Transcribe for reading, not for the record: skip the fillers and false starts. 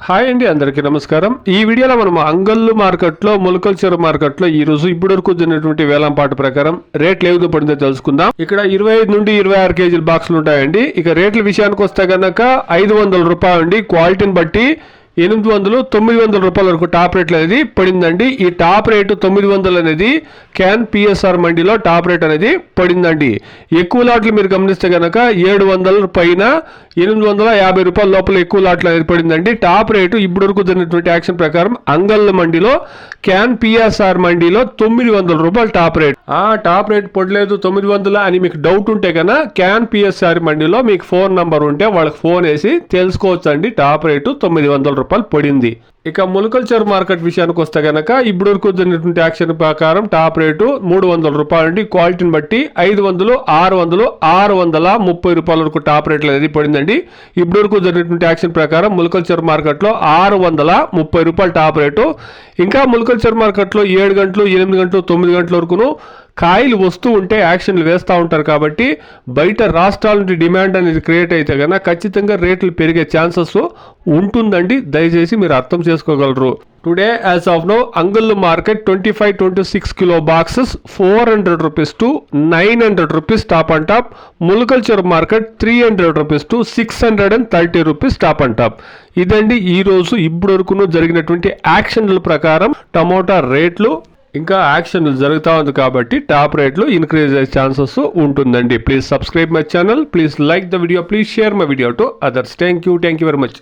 Hi అండి, అందరికీ నమస్కారం. ఈ వీడియోలో మనం అంగళ్ళు మార్కెట్లో, ములకల చెరువు మార్కెట్లో ఈ రోజు ఇప్పటివరకు జరిగినటువంటి వేలంపాట ప్రకారం రేట్లు ఏ విధంగా పడిందో తెలుసుకుందాం. ఇక్కడ 25 నుండి 26 కేజీల బాక్సులు ఉంటాయండి. ఇక రేట్ల విషయానికి వస్తే కనుక 500 రూపాయలు అండి. క్వాలిటీని బట్టి 800, 900 రూపాయల వరకు టాప్ రేట్లు అనేది పడిందండి. ఈ టాప్ రేటు 900 అనేది క్యాన్ పిఎస్ఆర్ మండీలో టాప్ రేట్ అనేది పడిందండి. ఎక్కువ లాట్లు మీరు గమనిస్తే కనుక 700 పైన 850 రూపాయల లోపల ఎక్కువ లాట్లు అనేది పడిందండి. టాప్ రేటు ఇప్పటి వరకు జరిగినటువంటి యాక్షన్ ప్రకారం అంగళ్ళ మండీలో క్యాన్ పిఎస్ఆర్ మండీలో 900 రూపాయలు టాప్ రేట్. టాప్ రేట్ పడలేదు 900 అని మీకు డౌట్ ఉంటే కనుక క్యాన్ పిఎస్ఆర్ మండీలో మీకు ఫోన్ నంబర్ ఉంటే వాళ్ళకి ఫోన్ వేసి తెలుసుకోవచ్చు అండి. టాప్ రేటు 900 రూపాయలు పడింది. ఇక ములకల చెరువు మార్కెట్ విషయానికి వస్తే కనుక ఇప్పటి వరకు జరిగినటువంటి యాక్షన్ ప్రకారం టాప్ రేటు 300 రూపాయలు అండి. క్వాలిటీని బట్టి 500, 600, 630 రూపాయల వరకు టాప్ రేట్లు అనేది పడిందండి. ఇప్పటి వరకు జరిగినటువంటి యాక్షన్ ప్రకారం ములకల చెరువు మార్కెట్లో 630 రూపాయలు టాప్ రేటు. ఇంకా ములకల చెరువు మార్కెట్లో 7 గంటలు, 8 గంటలు, 9 గంటల వరకును కాయలు వస్తూ ఉంటే యాక్షన్లు వేస్తూ ఉంటారు. కాబట్టి బయట రాష్ట్రాల నుండి డిమాండ్ అనేది క్రియేట్ అయితే కనుక ఖచ్చితంగా రేట్లు పెరిగే ఛాన్సెస్ ఉంటుందండి. దయచేసి మీరు అర్థం చేసుకోగలరు. టుడే యాజ్ ఆఫ్ నో అంగళ్ళు market 25-26 kilo boxes 400 rupees to 900 rupees top and top. Mulakala Cheruvu market 300 rupees to 630 rupees top and top. ఇదండి ఈ రోజు ఇప్పటి వరకు జరిగినటువంటి యాక్షన్ల ప్రకారం టమోటా రేట్లు. ఇంకా యాక్షన్ జరుగుతూ ఉంది కాబట్టి టాప్ రేట్లు ఇంక్రీజ్ అయ్యే ఛాన్సెస్ ఉంటుందండి. Please subscribe my channel, please like the video, please share my video to others. Thank you very much.